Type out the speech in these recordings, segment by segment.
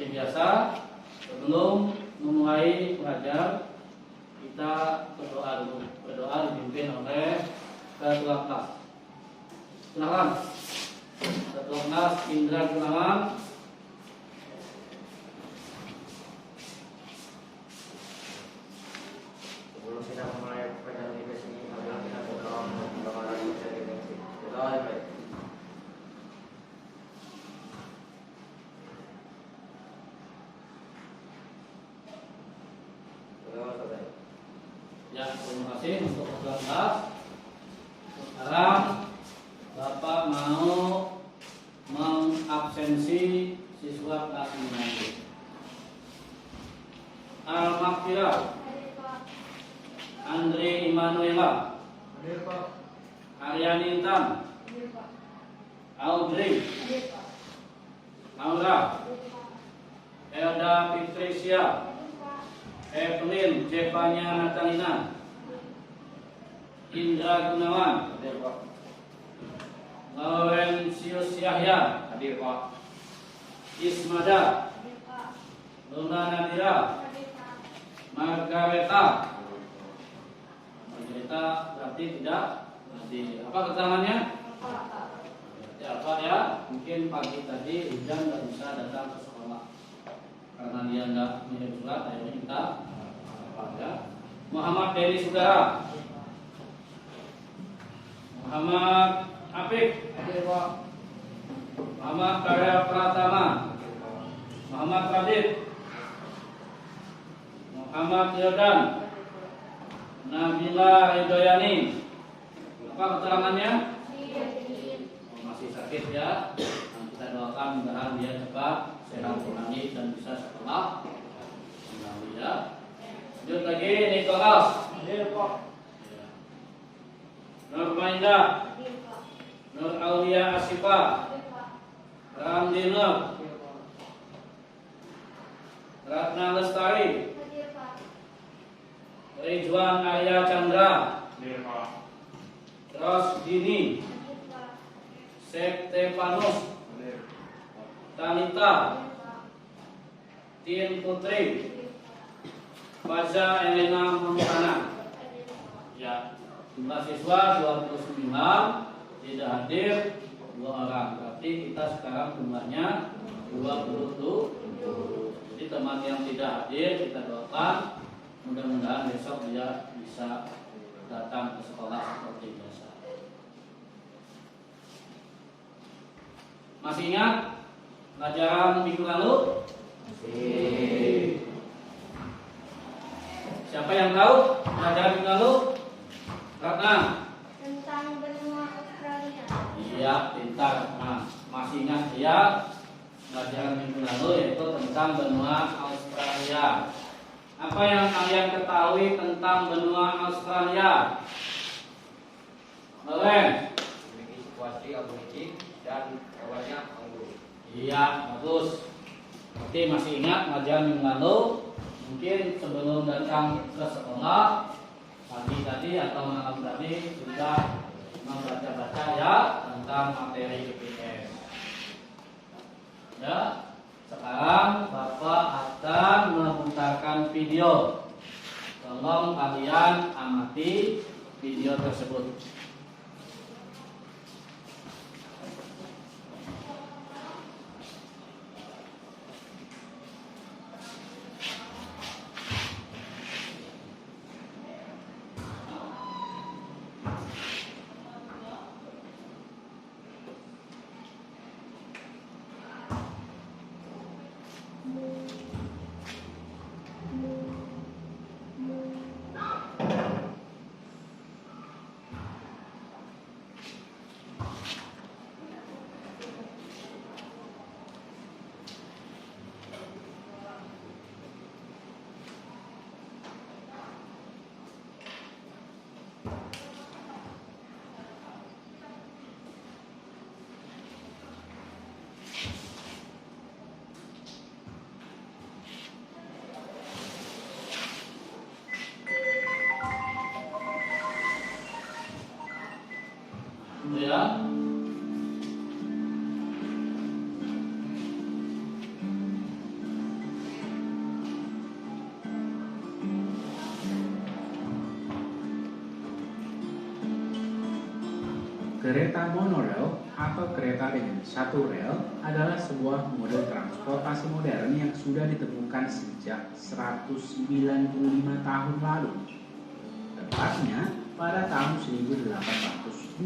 seperti biasa, sebelum memulai mengajar, kita berdoa dulu. Berdoa dipimpin oleh Ketua Kelas. Silakan. Ketua Kelas Indra Gunawan. Sebelum kita memulai pelajaran di sini, marilah kita berdoa mengenai doa yang baik. Ya, terima kasih untuk ketua kelas. Sekarang Bapak mau mengabsensi siswa kelas 5 ini. Al-Makfirah Andre Immanuela, Hadir Pak. Aryani Intan, Audrey, Laura, Elda Fitricia, Evelyn Jevanya Natalina, Indra Gunawan, hadir Pak. Laurentius Yahya, hadir Pak. Ismada, Luna Nadira, Margareta. Margareta berarti tidak nanti apa keterangannya? Ya Pak ya, mungkin pagi tadi hujan nggak bisa datang ke sekolah karena dia nggak mengirim surat, akhirnya kita apa ya? Muhammad Dery Sudara, Muhammad Apik, hadir Pak. Muhammad Karya Pratama, Muhammad Radit, Muhammad Yordan, Nabila Ridhoyani. Apa keterangannya? Oh, masih sakit ya. Nah, kita doakan mudah-mudahan dia cepat sehat kembali dan bisa sekolah kembali ya. Lanjut lagi Nikolas, hadir Pak. Nur Mainda, Nur Aulia Asifa, Ramdi Nur, Ratna Lestari, Ridwan Arya Chandra, Ros Dini, Stefanus, Tanita, Tin Putri, Faza Elena Mamukana. Ya, jumlah siswa 29, tidak hadir 2 orang. Berarti kita sekarang jumlahnya 27. Jadi teman yang tidak hadir kita doakan mudah-mudahan besok dia bisa datang ke sekolah seperti biasa. Masih ingat pelajaran minggu lalu? Masih. Siapa yang tahu pelajaran minggu lalu? Ratna. Tentang benua Australia. Iya, pintar. Nah, masih ingat ya pelajaran minggu lalu yaitu tentang benua Australia. Apa yang kalian ketahui tentang benua Australia? Meren. Memiliki situasi aborigin dan hewannya anggur. Iya, bagus. Berarti masih ingat pelajaran minggu lalu? Mungkin sebelum datang ke sekolah pagi tadi atau malam tadi sudah membaca-baca ya tentang materi GPS. Ya, sekarang Bapak akan memutarkan video. Tolong kalian amati video tersebut. kereta monorail atau kereta dengan satu rel adalah sebuah mode transportasi modern yang sudah ditemukan sejak 195 tahun lalu, tepatnya pada tahun 1825.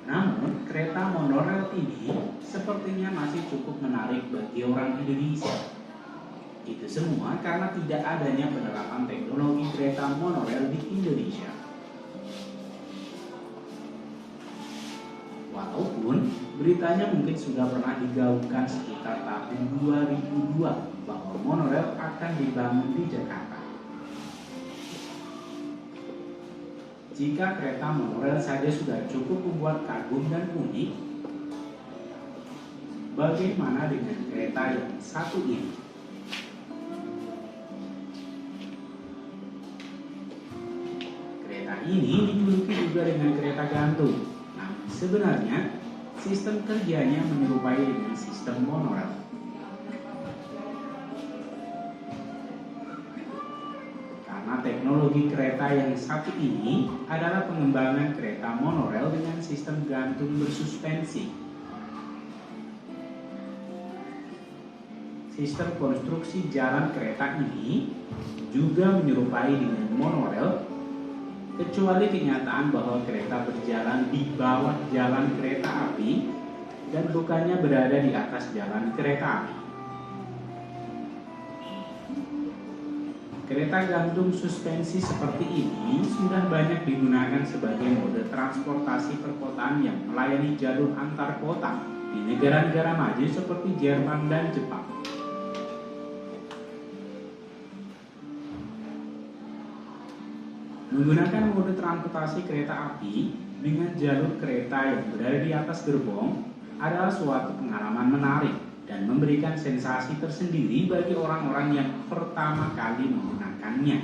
Namun, kereta monorail ini sepertinya masih cukup menarik bagi orang Indonesia. Itu semua karena tidak adanya penerapan teknologi kereta monorail di Indonesia. Walaupun beritanya mungkin sudah pernah digaungkan sekitar tahun 2002 bahwa monorail akan dibangun di Jakarta. Jika kereta monorail saja sudah cukup membuat kagum dan unik, bagaimana dengan kereta yang satu ini? Ini dijuluki juga dengan kereta gantung. Nah, sebenarnya sistem kerjanya menyerupai dengan sistem monorail. Karena teknologi kereta yang satu ini adalah pengembangan kereta monorail dengan sistem gantung bersuspensi. Sistem konstruksi jalan kereta ini juga menyerupai dengan monorail, kecuali kenyataan bahwa kereta berjalan di bawah jalan kereta api dan bukannya berada di atas jalan kereta api. Kereta gantung suspensi seperti ini sudah banyak digunakan sebagai mode transportasi perkotaan yang melayani jalur antar kota di negara-negara maju seperti Jerman dan Jepang. Menggunakan mode transportasi kereta api dengan jalur kereta yang berada di atas gerbong adalah suatu pengalaman menarik dan memberikan sensasi tersendiri bagi orang-orang yang pertama kali menggunakannya.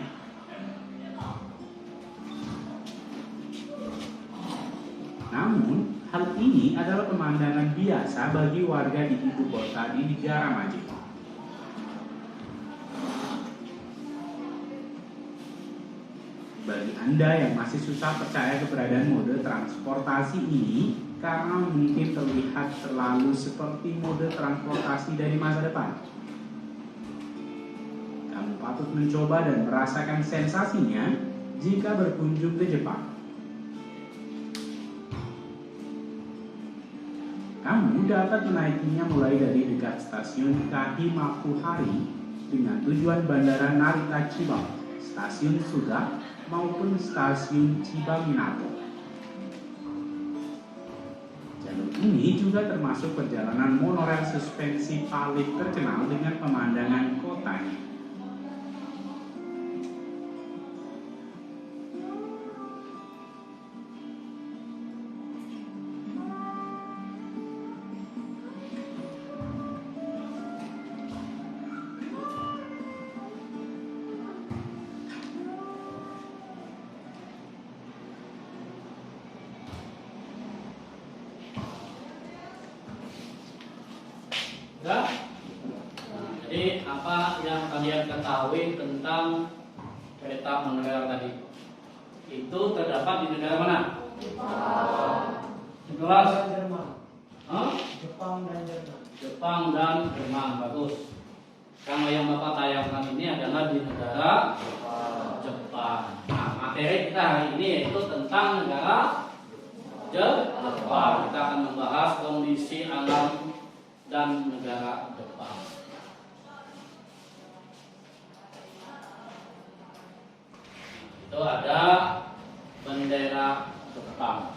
Namun, hal ini adalah pemandangan biasa bagi warga di ibu kota di negara maju. Bagi Anda yang masih susah percaya keberadaan mode transportasi ini karena mungkin terlihat terlalu seperti mode transportasi dari masa depan, kamu patut mencoba dan merasakan sensasinya jika berkunjung ke Jepang. Kamu dapat menaikinya mulai dari dekat stasiun Kahimakuhari dengan tujuan Bandara Narita Chiba, stasiun Suga, maupun stasiun Chiba Minato. Jalur ini juga termasuk perjalanan monorail suspensi paling terkenal dengan pemandangan kotanya. Nah, jadi apa yang kalian ketahui tentang kereta monorail tadi? Itu terdapat di negara mana? Jelas? Jepang dan Jerman. Jepang dan Jerman, bagus. Karena yang Bapak tayangkan ini adalah di negara Jepang. Nah, materi kita hari ini yaitu tentang negara Jepang. Kita akan membahas kondisi alam dan negara Jepang. Itu ada bendera Jepang.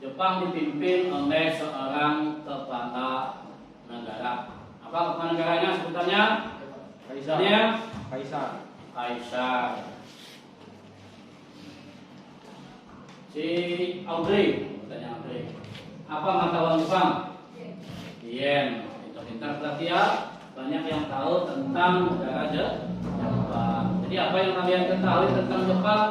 Jepang dipimpin oleh seorang kepala negara. Apa kepala negaranya sebutannya? Kaisar. Kaisar. Si Audrey, katanya Audrey. Apa mata uang Jepang? Yen. Pintar-pintar berarti ya. Banyak yang tahu tentang negara Jepang. Jadi apa yang kalian ketahui tentang Jepang?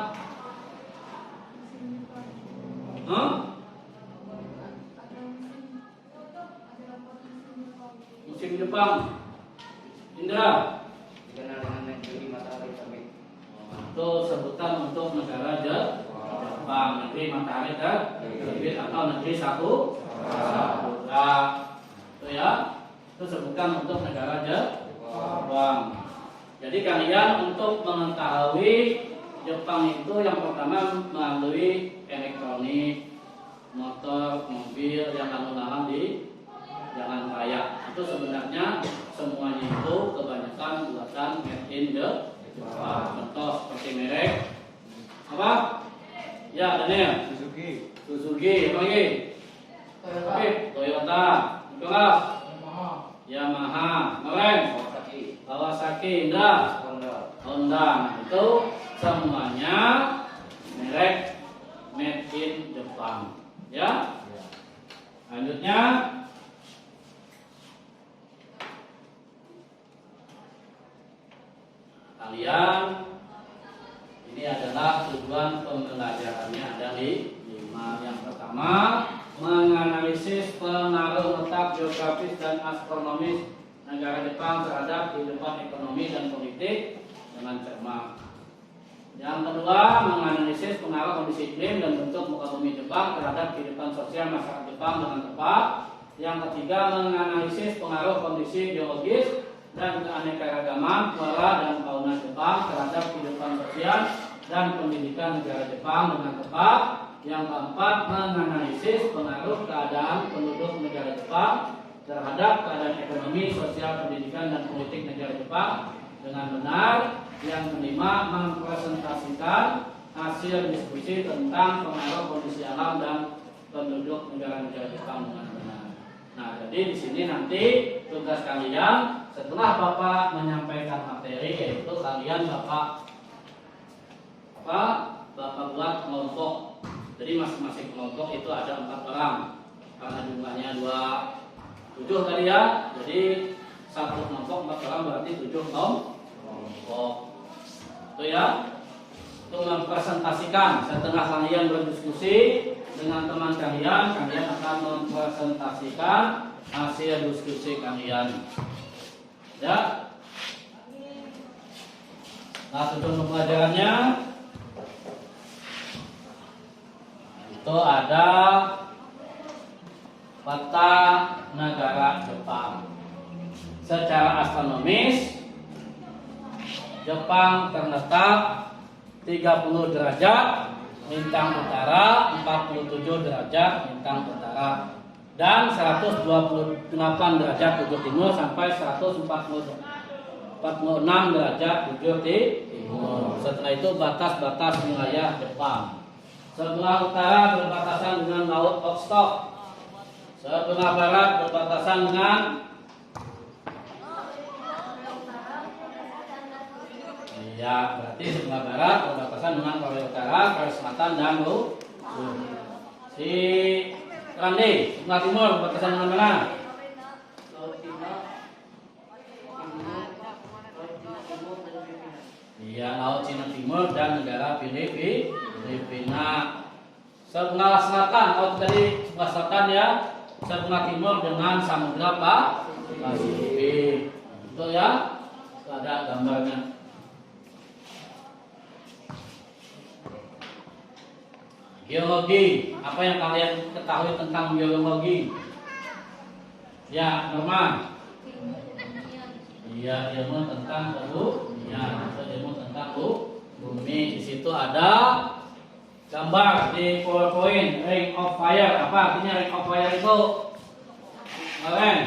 Musim Jepang. Indra. Dikenal dengan negeri matahari terbit. Jepang, negeri matahari terbit atau negeri satu samudra. Itu ya, itu sebutkan untuk negara Jepang. Jadi kalian untuk mengetahui Jepang itu yang pertama melalui elektronik, motor, mobil yang lalu-lalang di jalan raya. Itu sebenarnya semuanya itu kebanyakan buatan made in Jepang. Contoh seperti merek apa? Ya, Daniel. Suzuki, apa lagi? Toyota. Kelas. Yamaha. Keren. Kawasaki, Honda. Nah, itu semuanya merek made in Jepang. Ya. Lanjutnya kalian ini adalah tujuan pembelajarannya ada di 5. Yang pertama, menganalisis pengaruh letak geografis dan astronomis negara Jepang terhadap kehidupan ekonomi dan politik dengan cermat. Yang kedua, menganalisis pengaruh kondisi iklim dan bentuk muka bumi Jepang terhadap kehidupan sosial masyarakat Jepang dengan tepat. Yang ketiga, menganalisis pengaruh kondisi geologis dan keanekaragaman flora dan fauna Jepang terhadap kehidupan sosial dan pendidikan negara Jepang dengan tepat. Yang keempat, menganalisis pengaruh keadaan penduduk negara Jepang terhadap keadaan ekonomi, sosial, pendidikan, dan politik negara Jepang dengan benar. Yang kelima, mempresentasikan hasil diskusi tentang pengaruh kondisi alam dan penduduk negara-negara Jepang dengan benar. Nah, jadi di sini nanti tugas kalian setelah Bapak menyampaikan materi, yaitu kalian Bapak buat kelompok. Jadi masing-masing kelompok itu ada 4 orang karena jumlahnya 7 tadi ya. Jadi satu kelompok 4 orang berarti 7 kelompok. Itu ya. Untuk mempresentasikan setelah kalian berdiskusi dengan teman kalian, kalian akan mempresentasikan hasil diskusi kalian. Ya. Nah, tujuan pembelajarannya itu ada peta negara Jepang. Secara astronomis, Jepang terletak 30 derajat lintang utara, 47 derajat lintang utara, dan 128 derajat bujur timur sampai 146 derajat bujur timur. Setelah itu batas-batas wilayah Jepang. Sebelah utara berbatasan dengan Laut Okhotsk. Sebelah barat berbatasan dengan berarti sebelah barat berbatasan dengan Korea Utara, Korea Selatan, dan si Randi. Sebelah timur berbatasan dengan mana? Laut Cina Timur dan negara Filipina. Sebelah selatan, kalau tadi sebelah selatan ya, sebelah timur dengan Samudra Pasifik. Itu ya, ada gambarnya. Geologi, apa yang kalian ketahui tentang geologi? Ya, Norman. Iya, ilmu tentang ilmu tentang bumi. Di situ ada gambar di PowerPoint, Ring of Fire. Apa artinya Ring of Fire itu? Kalian?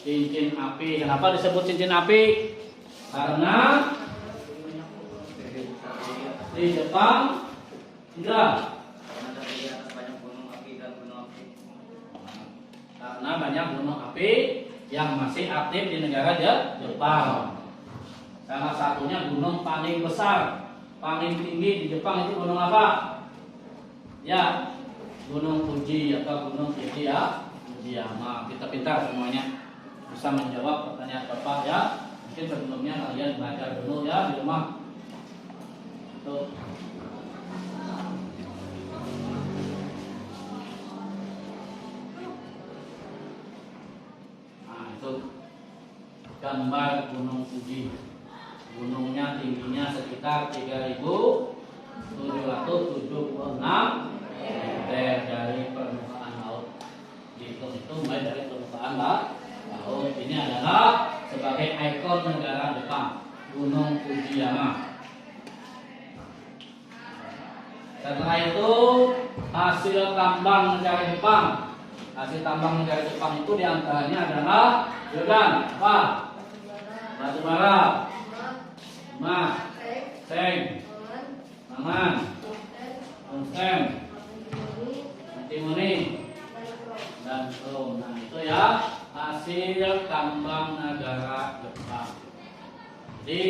Cincin api. Kenapa disebut cincin api? Karena di Jepang tidak. Karena banyak gunung api yang masih aktif di negara Jepang. Salah satunya gunung paling besar, paling tinggi di Jepang itu gunung apa? Ya, Gunung Fuji atau Gunung Fujiyama. Kita pintar semuanya, bisa menjawab pertanyaan Bapak ya. Mungkin sebelumnya kalian belajar dulu ya di rumah. Tuh. Gambar Gunung Fuji. Gunungnya tingginya sekitar 3.000 776 meter dari permukaan laut. Itu mulai dari permukaan laut. Ini adalah sebagai ikon negara Jepang, Gunung Fujiyama. Setelah itu hasil tambang negara Jepang. Hasil tambang negara Jepang itu diantaranya adalah apa? Batu bara, emas, seng, mangan, tungsten, antimoni, dan krom. Nah itu ya hasil tambang negara Jepang. Jadi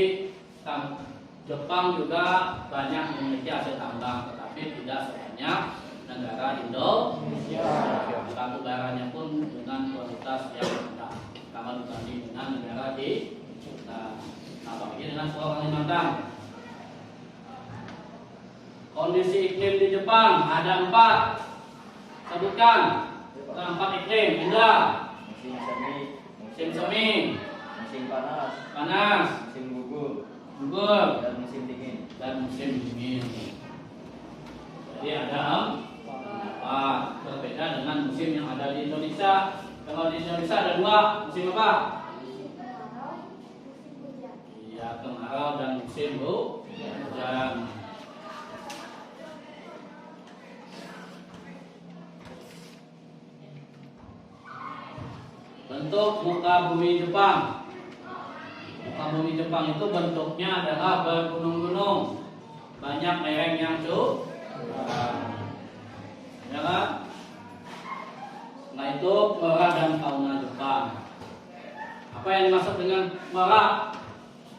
Jepang juga banyak memiliki hasil tambang, tetapi tidak sebanyak negara Indonesia. Batu baranya pun dengan kualitas yang rendah, kalau dibanding dengan negara di kita. Nah, begini dengan Pulau Kalimantan. Kondisi iklim di Jepang ada 4. Sebutkan 4 iklim. Indra. Musim semi, musim panas, musim gugur, dan musim dingin. Jadi ada 4. Berbeda dengan musim yang ada di Indonesia. Kalau di Indonesia ada 2 musim apa? Iya, kemarau dan musim hujan. Bentuk muka bumi Jepang. Muka bumi Jepang itu bentuknya adalah bergunung-gunung, banyak lereng yang curam. Ya kan? Setelah itu flora dan fauna Jepang. Apa yang dimaksud dengan flora?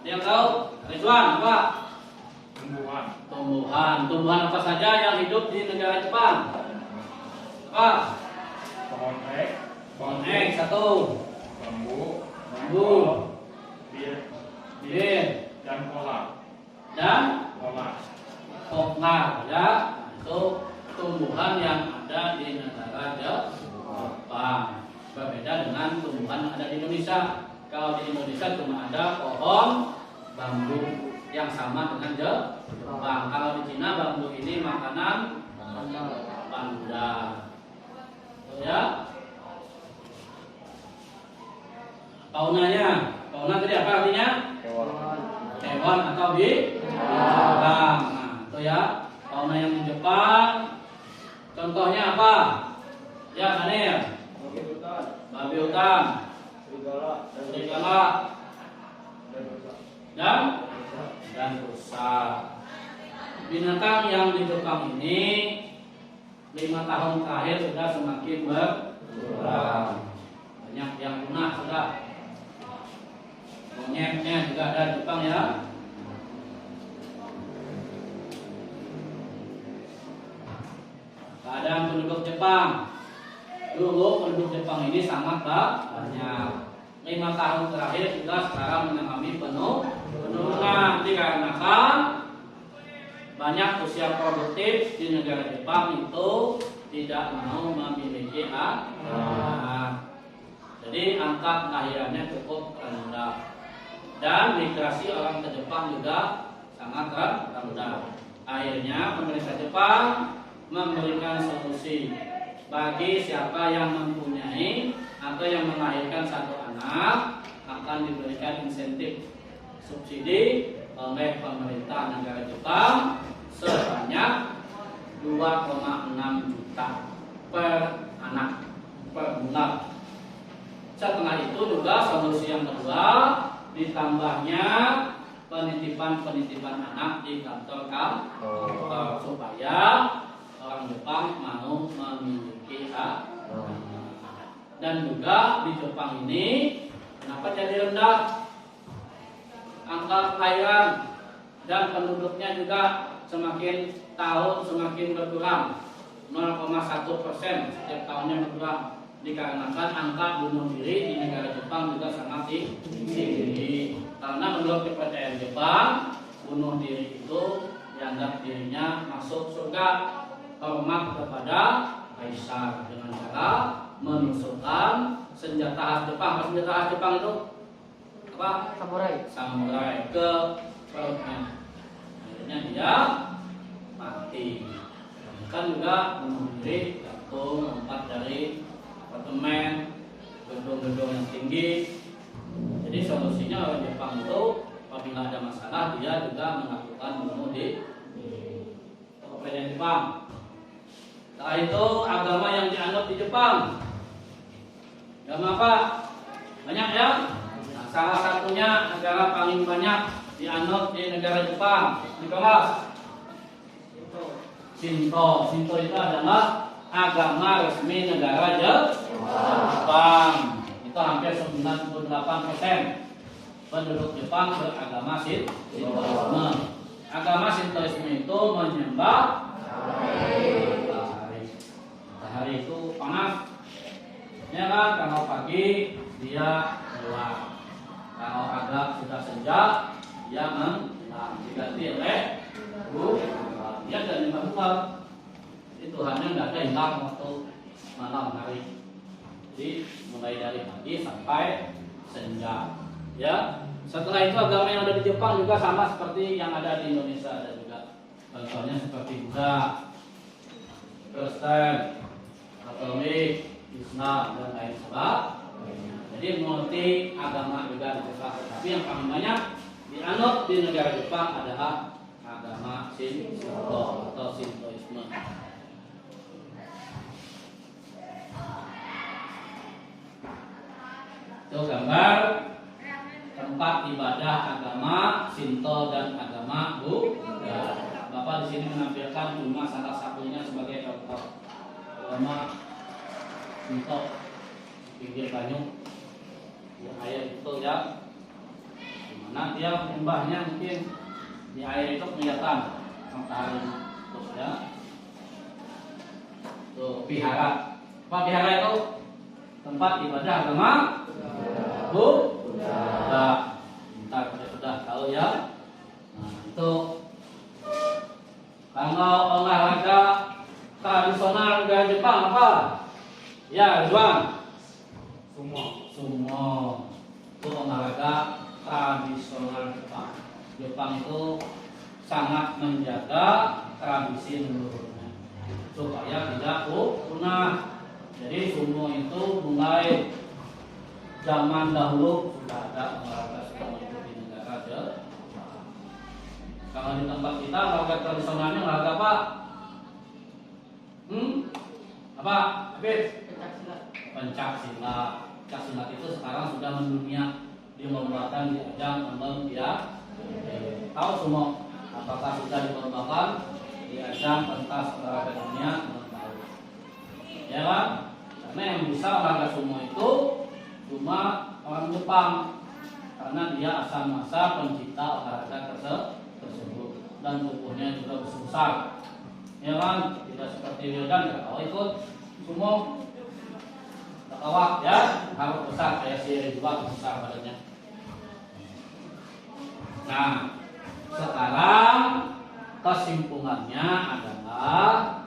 Dia tahu? Rizwan, apa? Tumbuhan apa saja yang hidup di negara Jepang? Apa? Pohon ek 1, bambu, bir, dan kolam. Koknar, ya. Itu tumbuhan yang ada di negara Jepang. Berbeda dengan tumbuhan yang ada di Indonesia. Kalau di Indonesia cuma ada pohon bambu yang sama dengan Jepang. Kalau di Cina bambu ini makanan panda. Ya. Faunanya, fauna tadi apa artinya? Hewan atau binatang. Nah, itu ya. Fauna yang di Jepang. Contohnya apa? Ya, Daniel. Babi hutan, serigala, dan rusa. Binatang yang di Jepang ini 5 tahun terakhir sudah semakin berkurang. Banyak yang punah sudah. Monyetnya juga ada di Jepang ya. Keadaan penduduk Jepang. Dulu penduduk Jepang ini sangat banyak. 5 tahun terakhir juga sekarang mengalami penurunan dikarenakan banyak usia produktif di negara Jepang itu tidak mau memiliki anak. Jadi angka kelahirannya cukup rendah. Dan migrasi orang ke Jepang juga sangat rendah. Akhirnya pemerintah Jepang memberikan solusi bagi siapa yang mempunyai atau yang melahirkan 1 anak akan diberikan insentif subsidi oleh pemerintah negara Jepang sebanyak 2,6 juta per anak per bulan. Setelah itu juga solusi yang kedua, ditambahnya penitipan anak di kantor supaya orang Jepang mau memiliki hak. Dan juga di Jepang ini kenapa jadi rendah angka kelahiran dan penduduknya juga semakin tahun semakin berkurang, 0,1% setiap tahunnya berkurang, dikarenakan angka bunuh diri di negara Jepang juga sangat tinggi. Karena menurut kepercayaan Jepang, bunuh diri itu dianggap dirinya masuk surga, hormat kepada kaisar dengan cara menusukkan senjata khas Jepang. Apa senjata khas Jepang itu? Apa? Samurai. Samurai ke perutnya. Akhirnya dia mati. Kan juga memilih gantung tempat dari apartemen, gedung-gedung yang tinggi. Jadi solusinya orang Jepang itu apabila ada masalah dia juga melakukan bunuh di kerajaan Jepang. Setelah itu agama yang dianut di Jepang, agama apa? Banyak ya. Nah, salah satunya negara paling banyak dianut di negara Jepang di kelas Shinto. Shinto itu adalah agama resmi negara Jepang. Itu hampir 98% penduduk Jepang beragama Shintoisme. Agama Shintoisme itu menyembah matahari itu panas. Ya kan, kalau pagi dia keluar, kalau agak sudah senja dia diganti oleh bulan. Dia dan 5 bulan. Itu Tuhannya nggak ada hilang waktu malam hari. Jadi mulai dari pagi sampai senja. Ya, setelah itu agama yang ada di Jepang juga sama seperti yang ada di Indonesia, ada juga. Contohnya seperti Buddha, Kristen, Katolik, Islam dan lain sebagainya. Jadi multi agama juga di Jepang. Tapi yang paling banyak dianut di negara Jepang adalah agama Shinto atau Shintoisme. Itu gambar tempat ibadah agama Shinto dan agama Buddha. Bapak di sini menampilkan cuma salah satunya sebagai contoh agama Shinto. Pinggir banyu, di air itu ya, dimana dia menyembahnya mungkin di air itu kelihatan matahari itu ya. Tuh vihara. Apa vihara itu? Tempat ibadah agama Buddha. Ntar sudah tahu ya. Nah, itu kalau olahraga tradisional negara Jepang apa? Ya, Ridwan. Sumo. Itu olahraga tradisional Jepang. Jepang itu sangat menjaga tradisi leluhurnya supaya tidak punah. Jadi sumo itu mulai zaman dahulu sudah ada olahraga sumo itu di negara Jepang. Kalau di tempat kita olahraga tradisionalnya olahraga apa? Apa? Habis? Pencaksilat. Pencaksilat itu sekarang sudah mendunia, dilombakan di ajang Olimpiade. Tahu semua apakah sudah dilombakan di ajang pentas olahraga dunia? Ya kan? Karena yang bisa olahraga sumo itu cuma orang Jepang, karena dia asal masa pencipta olahraga tersebut dan tubuhnya juga besar. Ya kan? Tidak seperti Wildan, kalau ikut sumo awak ya harus besar kayak si Ridwan, besar badannya. Nah, sekarang kesimpulannya adalah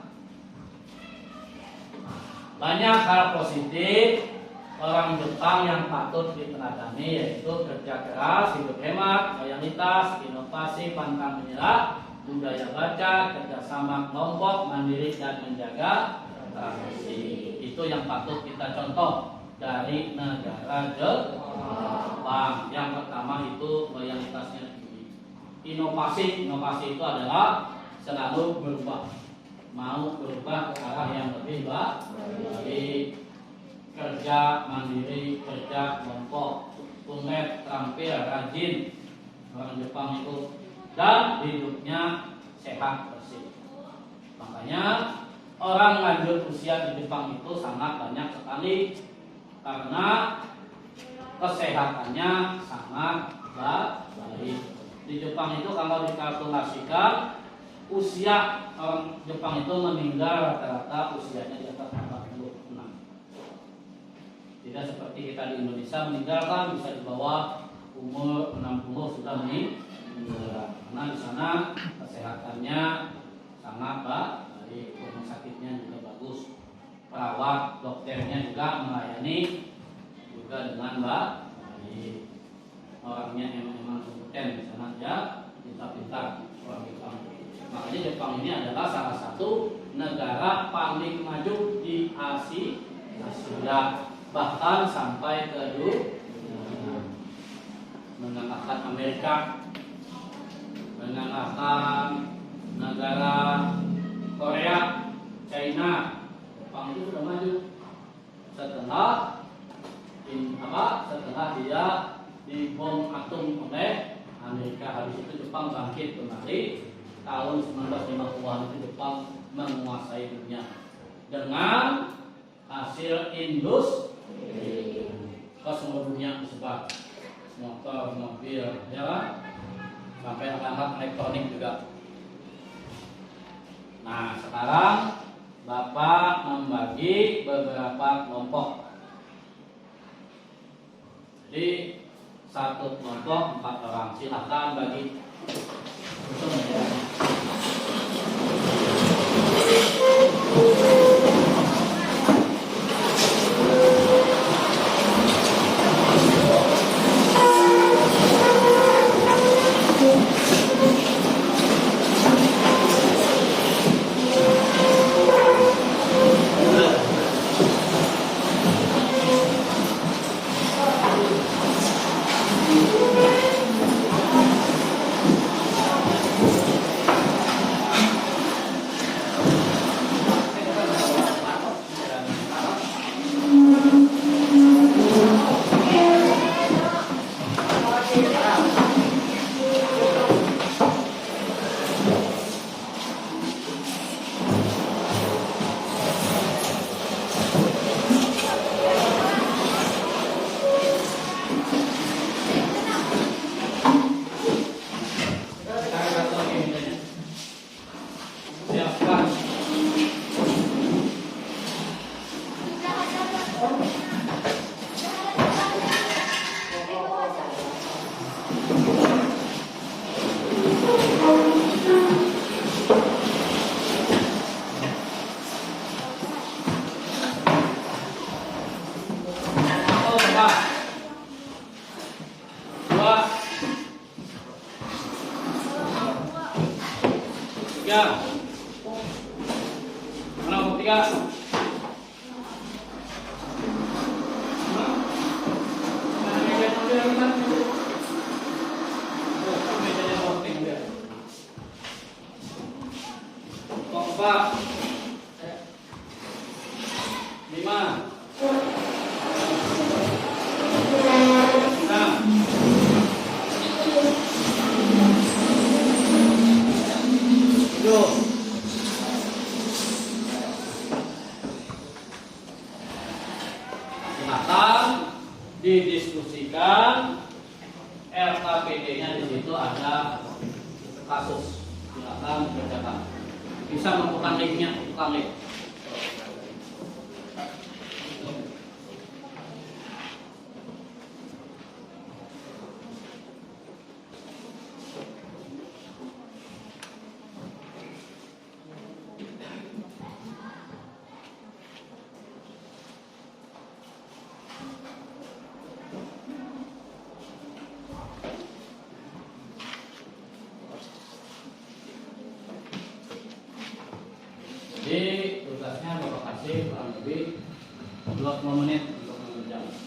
banyak hal positif orang Jepang yang patut diteladani, yaitu kerja keras, hidup hemat, loyalitas, inovasi, pantang menyerah, budaya baca, kerjasama kelompok, mandiri dan menjaga tradisi. Itu yang patut kita contoh dari negara Jepang. Yang pertama itu loyalitasnya tinggi. Inovasi itu adalah selalu berubah, mau berubah ke arah yang lebih baik. Kerja mandiri, kerja kelompok, tumet, terampil, rajin orang Jepang itu, dan hidupnya sehat bersih. Makanya orang lanjut usia di Jepang itu sangat banyak sekali karena kesehatannya sangat baik. Di Jepang itu kalau dikalkulasikan usia orang Jepang itu meninggal rata-rata usianya di atas 46. Tidak seperti kita di Indonesia meninggal kan bisa di bawah umur 60 sudah meninggal. Karena di sana kesehatannya sangat baik. Rumah sakitnya juga bagus, perawat dokternya juga melayani juga dengan baik. Orangnya memang kompeten di sana ya, pintar-pintar orang Jepang. Makanya Jepang ini adalah salah satu negara paling maju di Asia, bahkan sampai ke dunia, mengalahkan Amerika, mengalahkan negara Korea, China. Jepang itu sudah maju setelah dia dibom atom oleh Amerika. Habis itu Jepang bangkit kembali. Tahun 1950-an itu Jepang menguasai dunia dengan hasil industri. Ke semua dunia disebar, motor, mobil, ya kan? Sampai alat elektronik juga. Nah, sekarang Bapak membagi beberapa kelompok. Jadi satu kelompok 4 orang. Silakan bagi. Didiskusikan RKPD-nya. Di situ ada kasus. Silakan dikerjakan. Bisa membuka linknya, buka link. Jadi tugasnya Bapak kasih kurang lebih 20 menit untuk mengerjakan.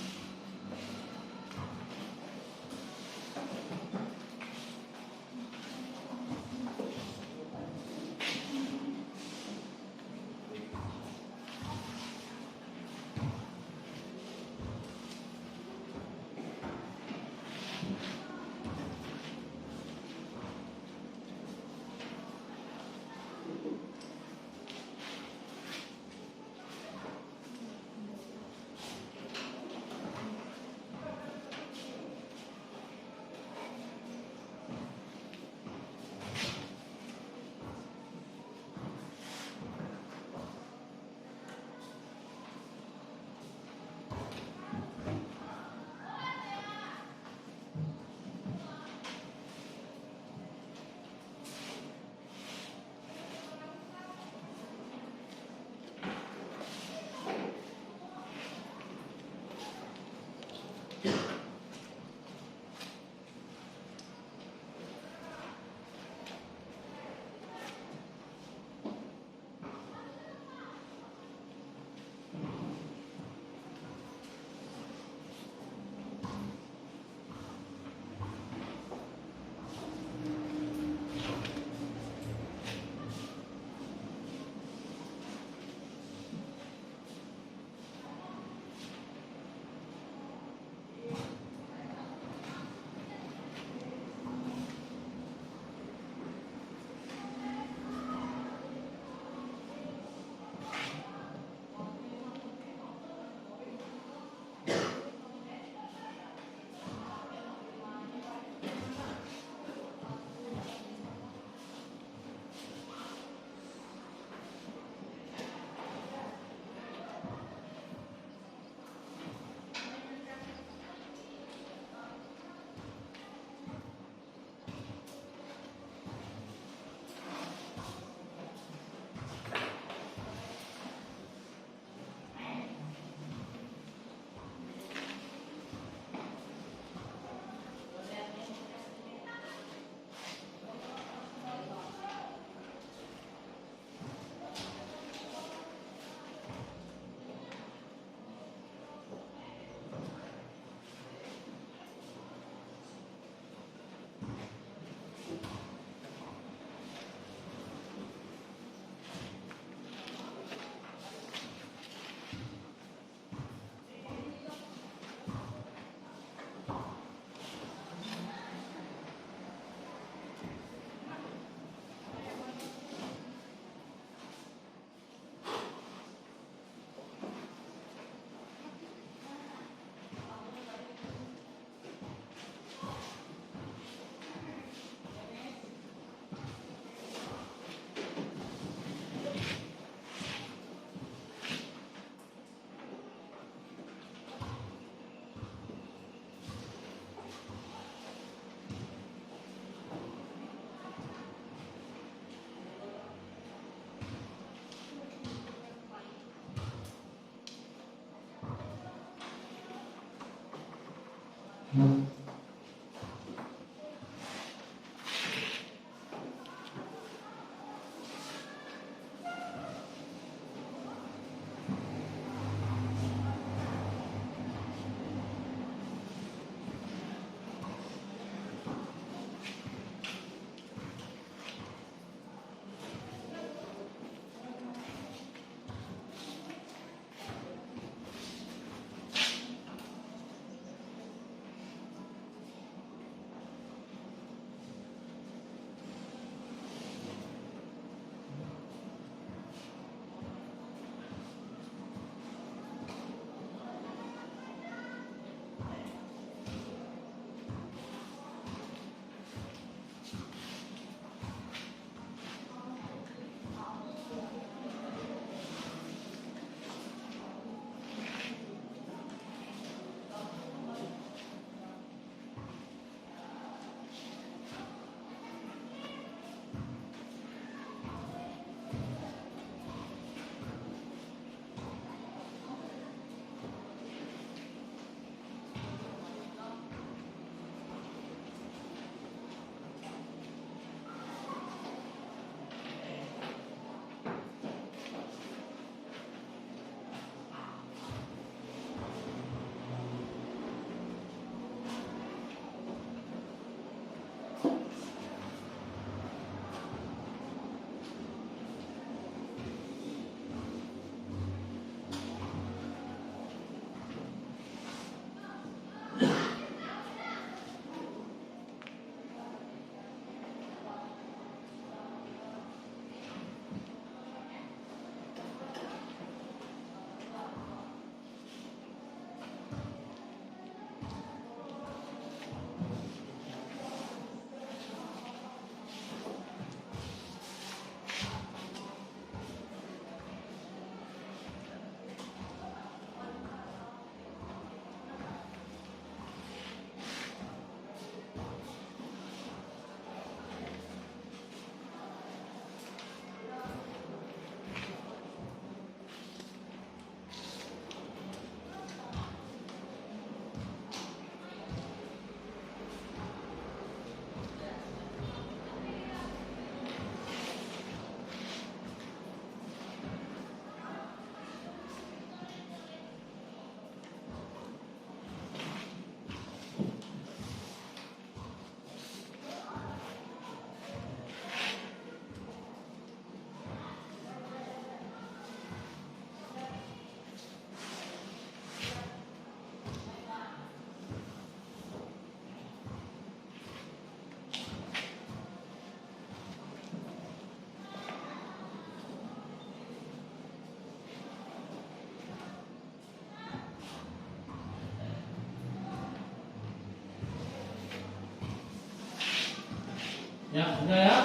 Ya, sudah ya.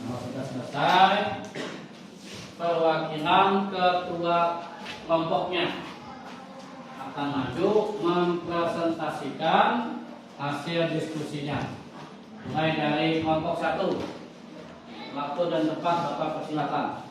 Nah, sudah selesai. Perwakilan ketua kelompoknya akan maju mempresentasikan hasil diskusinya. Mulai dari kelompok 1. Waktu dan tempat Bapak persilakan.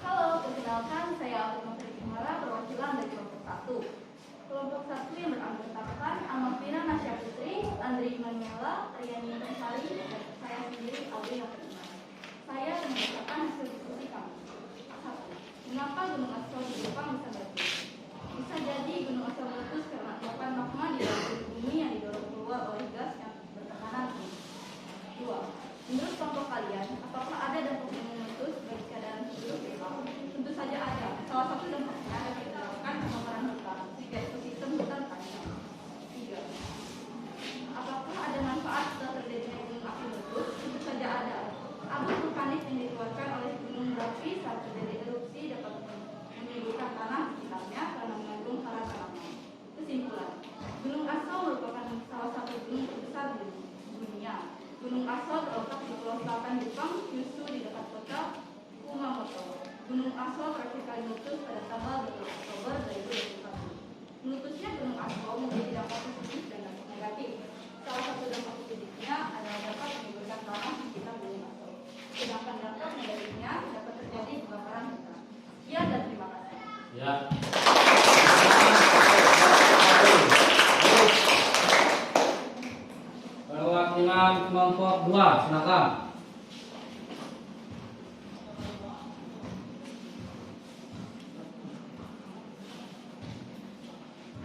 Halo, perkenalkan saya Alvin Kimara, perwakilan dari kelompok 1. Kelompok 1 yang beranggotakan Amafina Nasya Putri, Andri Maniela, Riani Persari, dan saya sendiri Alvin Kimara. Saya akan membacakan hasil diskusi kami. 1. Mengapa gunung askal di Jepang bisa meletus? Bisa jadi gunung askal meletus karena tuapan magma di dalam bumi yang didorong keluar oleh gas yang bertekanan tinggi. 2. Menurut kelompok kalian, apakah ada dampak yang meletus bagi keadaan penduduk Jepang? Tentu saja ada. Salah satu dampaknya adalah menyebabkan kebakaran hutan, jika ekosistem hutan terancam. 3. Apakah ada manfaat setelah terjadinya gunung api meletus? Tentu saja ada. Abu vulkanik yang dikeluarkan oleh gunung berapi saat terjadi erupsi dapat menimbulkan tanah di sekitarnya karena mengandung hara tanaman. Kesimpulan, gunung askal merupakan salah satu gunung terbesar di dunia. Gunung askal terletak di pulau selatan Jepang, Kyushu, di dekat kota Kumamoto. Gunung askal terakhir kali meletus pada tanggal 2 Oktober 2021. Meletusnya gunung askal memiliki dampak positif dan dampak negatif. Salah satu dampak positifnya adalah dapat menimbulkan tanah di sekitar gunung askal. Sedangkan dampak negatifnya dapat terjadi kebakaran hutan. silakan.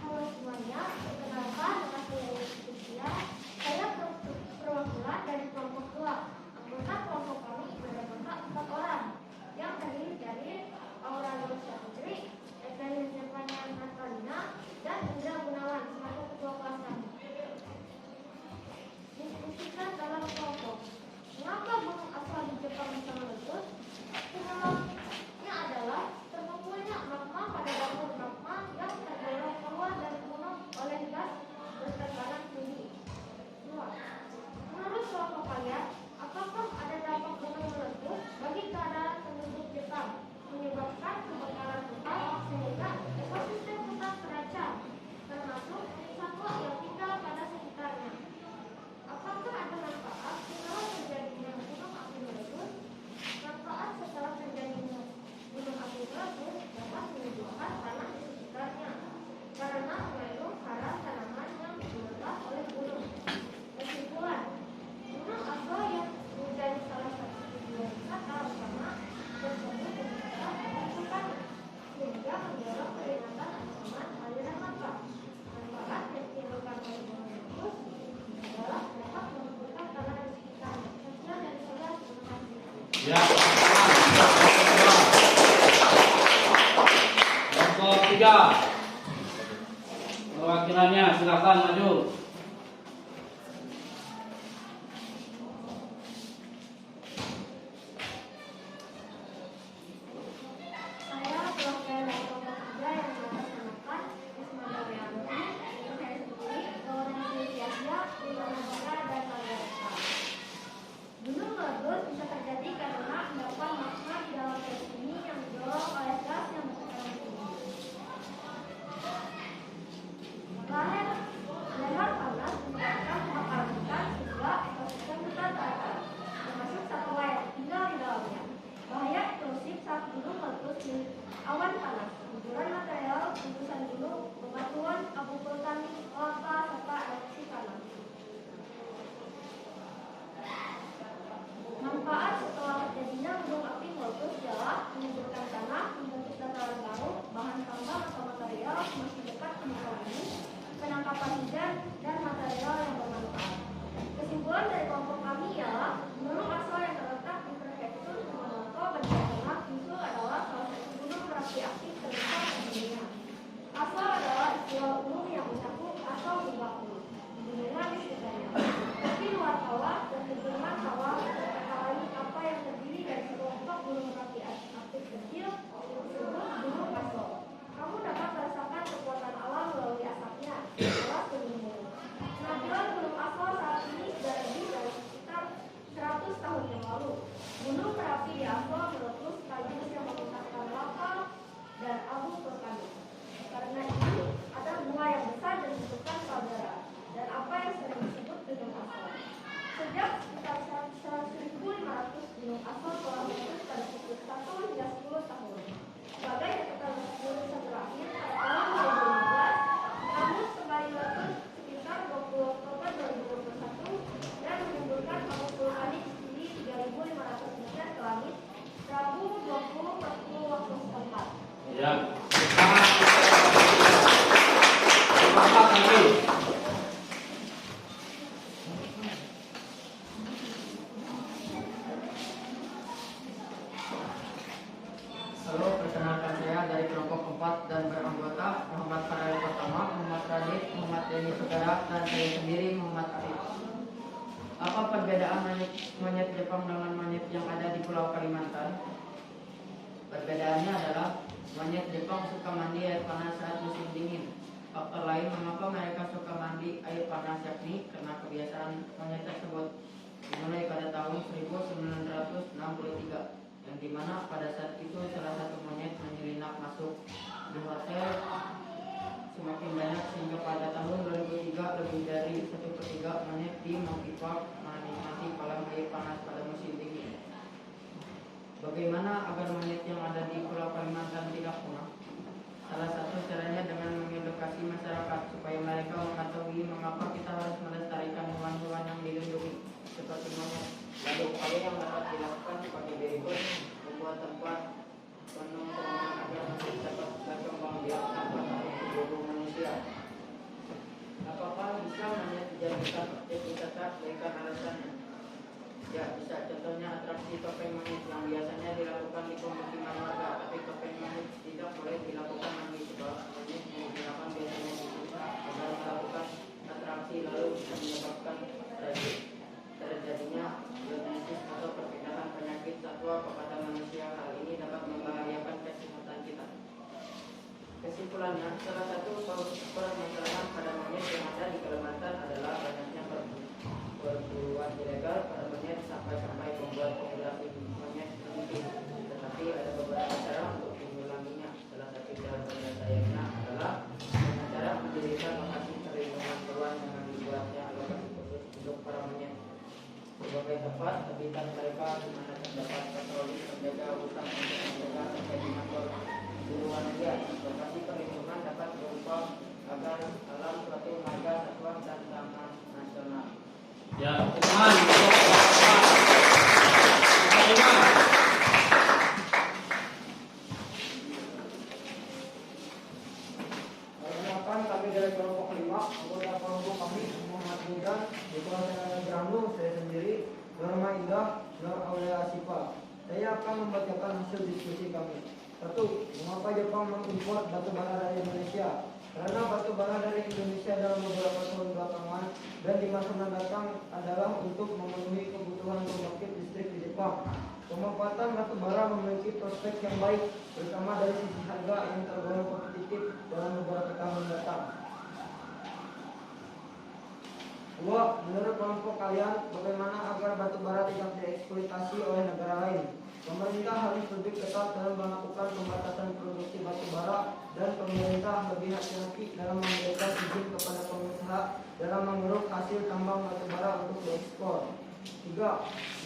Halo semuanya, perkenalkan nama saya Yustia. Saya perwakilan dari kelompok 2. Anggota kelompok kami berjumlah 4 orang yang terdiri dari Aurelio Syafri, Evelyn Stefania Natalina, dan Indra Gunawan selaku ketua kelas kami. Diskusikan dalam kelompok. Mengapa gunung asalnya di Jepang bisa meletus? Penyebabnya adalah terkumpulnya magma pada dapur magma yang terdorong keluar dari gunung oleh gas bertekanan tinggi. 2. Menurut kelompok kalian, apakah ada dampak gunung meletus bagi keadaan penduduk Jepang, menyebabkan kebakaran hutan sehingga ekosistem hutan terancam, termasuk satwa yang tinggal pada sekitarnya? Apakah ada manfaat setelah terjadinya gunung api meletus? Manfaat setelah terjadinya gunung api meletus dapat menyembuhkan tanah di sekitarnya karena mengandung hara tanaman yang dilepas oleh gunung. Kesimpulan, gunung api yang menjadi salah satu tujuan wisata utama tersebut dengan cara sehingga mendorong peringatan ancaman aliran lava. Manfaat yang ditimbulkan oleh gunung meletus adalah dapat mengumpulkan tanah di sekitarnya. Sekian dari saya, terima kasih. Ya. Kelompok 3. Perwakilannya silakan maju. Saya perwakilan dari kelompok 3 yang mengatasnamakan Wisma Daryanti, saya sendiri, Laurence Lysiasia, Lima Negara, dan Margareta. Gunung meletus bisa terjadi karena endapan magma di dalam gas ini yang didorong oleh gas yang bertekanan tinggi. Lahar panas menyebabkan kebakaran hutan sehingga ekosistem hutan terancam, termasuk satwa yang tinggal di dalamnya. Bahaya eksplosif saat gunung meletus di awan panas, guguran material, letusan gunung, bebatuan, abu vulkanik, lava, serta erupsi panas. Manfaat setelah terjadinya gunung api meletus ialah menyuburkan tanah, membentuk dataran baru, bahan tambang atau material semakin dekat ke muka bumi, penangkapan hujan, dan material yang bermanfaat. Kesimpulan dari kelompok kami ialah gunung asal yang terletak di prefektur Kumamoto, bagian tengah Kyushu adalah salah satu gunung berapi aktif terbesar di dunia. Asal adalah istilah umum yang mencakup asal Bubaku, gunungan di sekitarnya. Tapi luar kawah dan gunungan kawah kata lain apa yang terdiri dari sekelompok gunung berapi aktif kecil disebut gunung asal. Kamu dapat merasakan kekuatan alam melalui asapnya, adalah gunung. Penampilan gunung asal saat ini sudah lebih dari sekitar 100 tahun yang lalu. Gunung berapi di asal meletus sekaligus yang memuntahkan lava dan abu vulkanik. Karena itu, ada gua yang besar dan bentukan kaldera, dan apa yang sering disebut gunung asal. Sejak sekitar 1500 gunung asal telah meletus pada siklus 1 hingga 10 tahun. Sebagai catatan lulusan terakhir pada tahun 2015, Angus kembali meletus sekitar 20 Oktober 2021 dan menimbulkan abu vulkanik setinggi 3.500 meter ke langit Rabu 20.40 waktu setempat. Ya. Selamat lagi. Halo, perkenalkan saya dari kelompok 4 dan beranggota Muhammad Farel Pertama, Muhammad Radit, Muhammad Denny Sugara, dan saya sendiri Muhammad Arif. Apa perbedaan monyet Jepang dengan monyet yang ada di Pulau Kalimantan? Perbedaannya adalah monyet Jepang suka mandi air panas saat musim dingin. Faktor lain mengapa mereka suka mandi air panas yakni karena kebiasaan monyet tersebut dimulai pada tahun 1963, yang dimana pada saat itu salah satu monyet menyelinap masuk di hotel semakin banyak sehingga pada tahun 2003 lebih dari 1/3 monyet di Monkey Park menikmati kolam air panas pada musim dingin. Bagaimana agar monyet yang ada di Pulau Kalimantan tidak punah? Salah satu caranya dengan mengedukasi masyarakat supaya mereka mengetahui mengapa kita harus melestarikan hewan-hewan yang dilindungi seperti monyet. upaya yang dapat dilakukan sebagai berikut: membuat tempat penongkrongan agar masjid dapat berkembang biak tanpa harus didukung manusia. Apakah bisa dijadikan objek wisata? Berikan alasannya. Ya, bisa. Contohnya atraksi topeng manis yang biasanya dilakukan di pemukiman warga, tapi topeng manis tidak boleh dilakukan lagi sebab manis yang digunakan biasanya dibuka agar melakukan atraksi lalu bisa menyebabkan terjadinya zoonosis atau perpindahan penyakit satwa kepada manusia. Hal ini dapat membahayakan kesehatan kita. Kesimpulannya, salah satu permasalahan pada monyet yang ada di Kalimantan adalah banyaknya perburuan ilegal pada monyet sampai membuat populasi monyet menipis. Tetapi ada beberapa cara untuk mengulanginya. Salah satu cara penyelesaiannya adalah dengan cara mendirikan lokasi perlindungan hewan dengan dibuatnya lokasi khusus untuk para monyet sebagai tempat habitat mereka di mana terdapat patroli penjaga hutan untuk mencegah terjadinya perburuan liar. Lokasi perlindungan dapat berupa agar alam, suatu marga satwa dan taman nasional. Ya, teman. Perkenalkan, kami dari kelompok 5, anggota kelompok kami Muhammad Minggan, Dikuasai Brahnu, saya sendiri, Norma Indah, Nur Aulia Asifa. Saya akan membacakan hasil diskusi kami. 1. Mengapa Jepang mengimpor batu bara dari Indonesia? Karena batu bara dari Indonesia dalam beberapa tahun belakangan dan di masa mendatang adalah untuk memenuhi kebutuhan pembangkit listrik di Jepang. Pemanfaatan batu bara memiliki prospek yang baik, terutama dari sisi harga yang tergolong kompetitif dalam beberapa tahun mendatang. 2. Menurut kelompok kalian, bagaimana agar batu bara tidak dieksploitasi oleh negara lain? Pemerintah harus lebih ketat dalam melakukan pembatasan produksi batu bara dan pemerintah lebih hati-hati dalam memberikan izin kepada pengusaha dalam mengeruk hasil tambang batu bara untuk diekspor. 3.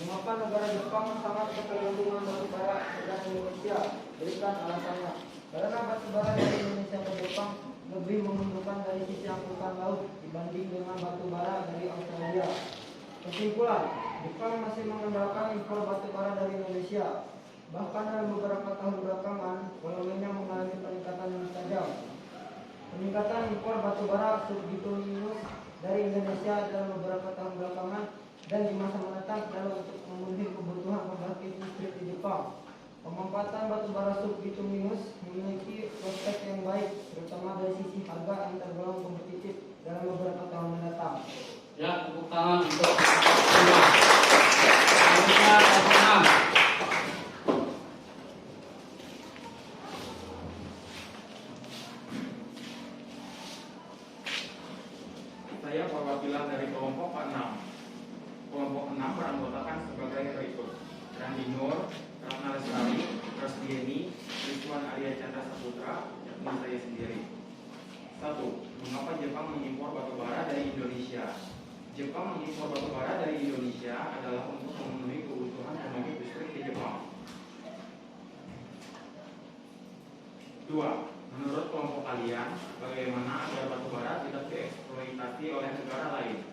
Mengapa negara Jepang sangat ketergantungan batu bara dengan Indonesia? Berikan alasannya. Karena batu bara dari Indonesia ke Jepang lebih menguntungkan dari sisi angkutan laut dibanding dengan batu bara dari Australia. Kesimpulan, Jepang masih mengandalkan impor batu bara dari Indonesia. Bahkan dalam beberapa tahun belakangan, volumenya mengalami peningkatan yang tajam. Peningkatan impor batu bara subbituminus dari Indonesia dalam beberapa tahun belakangan dan di masa mendatang adalah untuk memenuhi kebutuhan pembangkit listrik di Jepang. Pemanfaatan batu bara subbituminus memiliki prospek yang baik, terutama dari sisi harga yang tergolong kompetitif dalam beberapa tahun mendatang. Ya, tepuk tangan untuk semua. Selanjutnya, kelas 6. Saya perwakilan dari kelompok 6. Kelompok 6 beranggotakan sebagai berikut: Randi Nur, Ratna Lestari, Rasdieni, Rizwan Arya Chandra Saputra, yakni saya sendiri. 1. Mengapa Jepang mengimpor batu bara dari Indonesia? Jepang mengimpor batu bara dari Indonesia adalah untuk memenuhi kebutuhan pembangkit listrik di Jepang. 2. Menurut kelompok kalian, bagaimana agar batu bara tidak dieksploitasi oleh negara lain?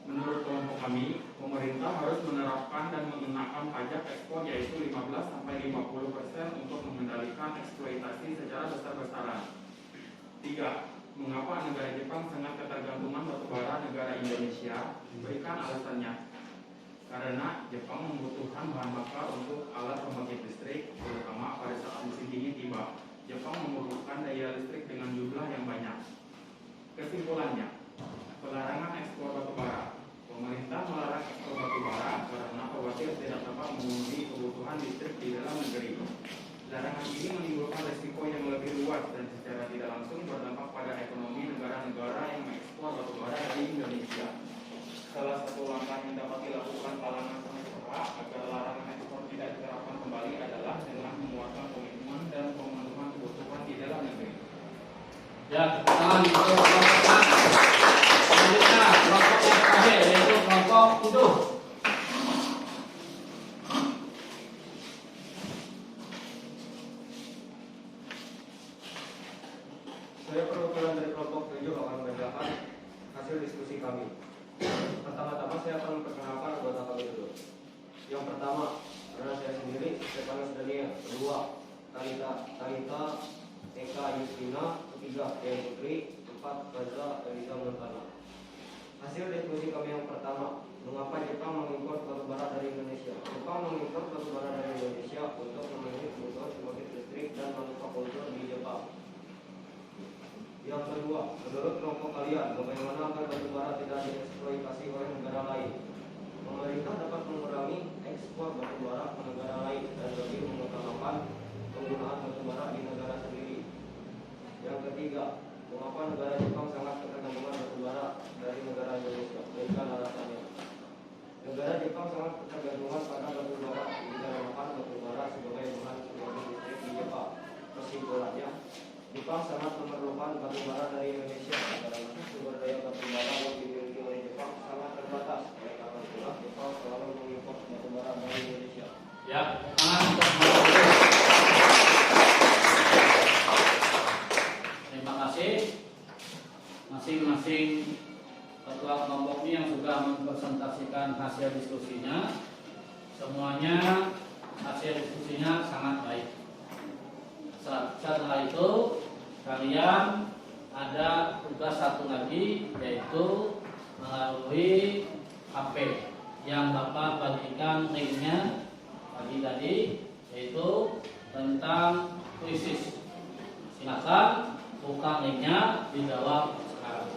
Menurut kelompok kami, pemerintah harus menerapkan dan mengenakan pajak ekspor yaitu 15-50% untuk mengendalikan eksploitasi secara besar-besaran. 3. Mengapa negara Jepang sangat ketergantungan batu bara negara Indonesia? Berikan alasannya. Karena Jepang membutuhkan bahan bakar untuk alat pembangkit listrik, terutama pada saat musim dingin tiba. Jepang membutuhkan daya listrik dengan jumlah yang banyak. Kesimpulannya, pelarangan ekspor batu bara. Pemerintah melarang ekspor batu bara karena khawatir tidak dapat memenuhi kebutuhan listrik di dalam negeri. Larangan ini menimbulkan risiko yang lebih luas dan secara tidak langsung berdampak pada ekonomi negara-negara yang mengekspor batu bara dari Indonesia. Salah satu langkah yang dapat dilakukan kalangan pengusaha agar larangan ekspor tidak diterapkan kembali adalah dengan menguatkan komitmen dan pemenuhan kebutuhan di dalam negeri. Ya, tepuk tangan untuk kelompok 4. Selanjutnya, kelompok yang terakhir yaitu kelompok 7. Saya perwakilan dari kelompok 7 akan membacakan hasil diskusi kami. Pertama-tama saya akan memperkenalkan anggota kami dulu. Gaza, Eliza Montana. Hasil diskusi kami yang pertama, mengapa Jepang mengimpor batu bara dari Indonesia? Jepang mengimpor batu bara dari Indonesia untuk memenuhi kebutuhan pembangkit listrik dan manufaktur di Jepang. Yang kedua, menurut kelompok kalian, bagaimana agar batu bara tidak dieksploitasi oleh negara lain? Pemerintah dapat mengurangi ekspor batu bara ke negara lain dan lebih mengutamakan penggunaan batu bara di negara sendiri. Yang ketiga, mengapa negara Jepang sangat ketergantungan batu bara dari negara Indonesia? Berikan alasannya. Negara Jepang sangat ketergantungan pada batu bara dikarenakan batu bara sebagai bahan pembangkit listrik di Jepang. Kesimpulannya, Jepang sangat memerlukan batu bara dari Indonesia karena sumber daya batu bara yang dimiliki oleh Jepang sangat terbatas. Oleh karena itulah Jepang selalu mengimpor batu bara dari Indonesia. Ya, tangan untuk mengukur. Terima kasih masing-masing ketua kelompok ini yang sudah mempresentasikan hasil diskusinya. Semuanya hasil diskusinya sangat baik. Setelah itu kalian ada tugas satu lagi, yaitu melalui HP yang Bapak bagikan linknya pagi tadi, yaitu tentang krisis. Silakan buka linknya, dijawab sekarang.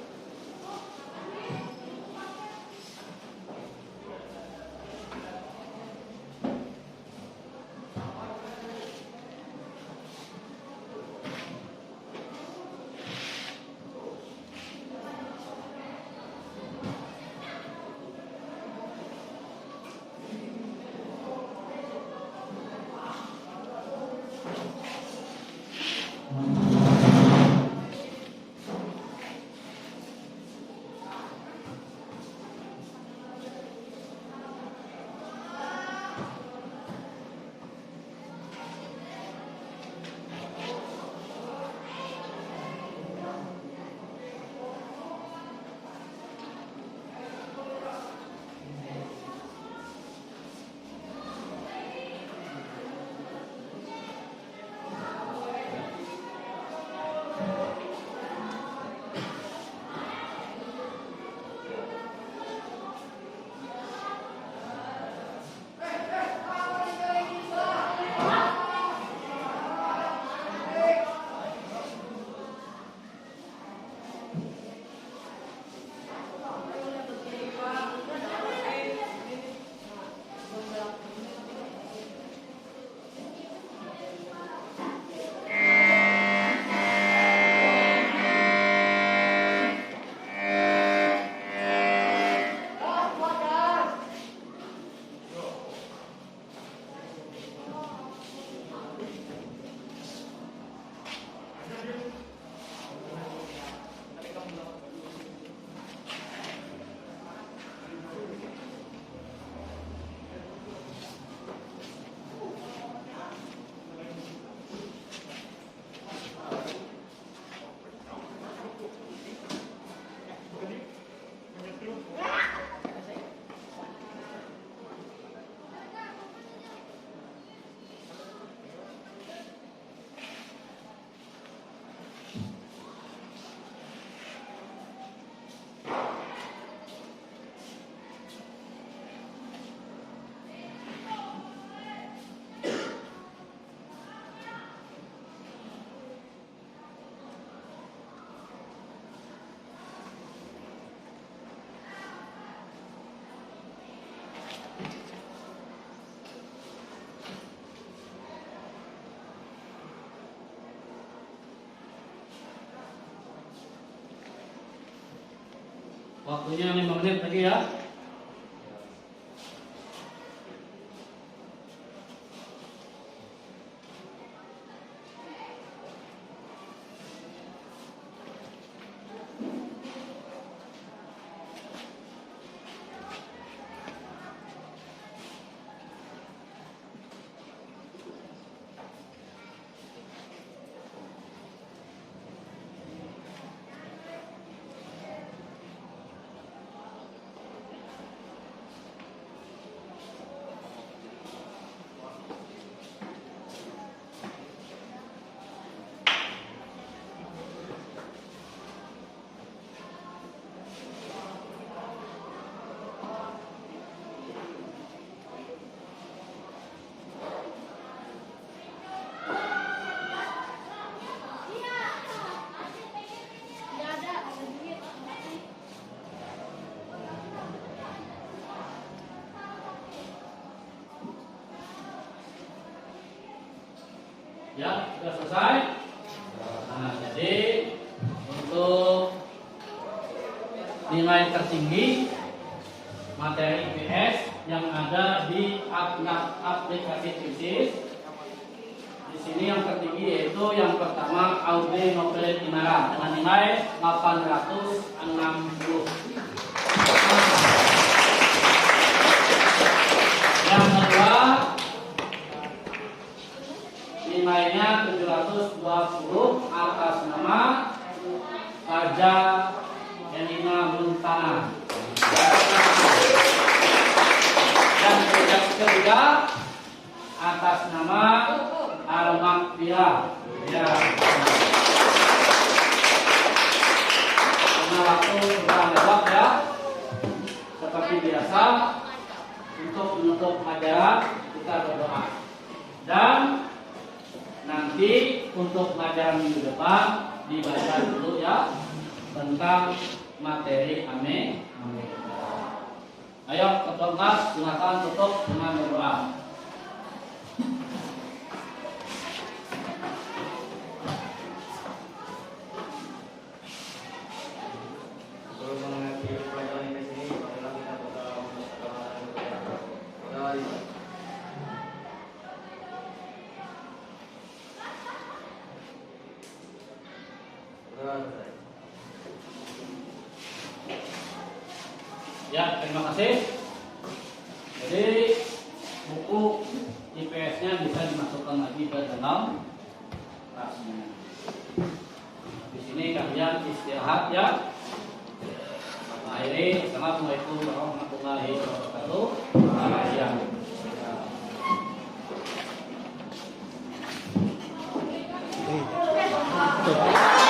Waktunya 5 menit lagi ya. Ya, sudah selesai. Nah, jadi untuk nilai tertinggi materi IPS yang ada di aplikasi tesis. Di sini yang tertinggi yaitu yang pertama Aude Nobel Imara dengan nilai 860. Yang kedua nilainya 720 atas nama Raja Elina Muntana. Yang ketiga atas nama Al-Makfirah. Ya. Karena waktu sudah lewat ya. Seperti biasa untuk menutup acara kita berdoa. Dan nanti untuk pelajaran minggu depan dibaca dulu ya tentang materi Ame. Ayo ketua kelas silakan tutup dengan berdoa. Sebelum mengakhiri pelajaran di sini, marilah kita berdoa untuk keselamatan kita. Ya, terima kasih. Jadi buku IPS-nya bisa dimasukkan lagi ke dalam tasnya. Di sini kalian istirahat ya. Akhiri, assalamualaikum warahmatullahi wabarakatuh.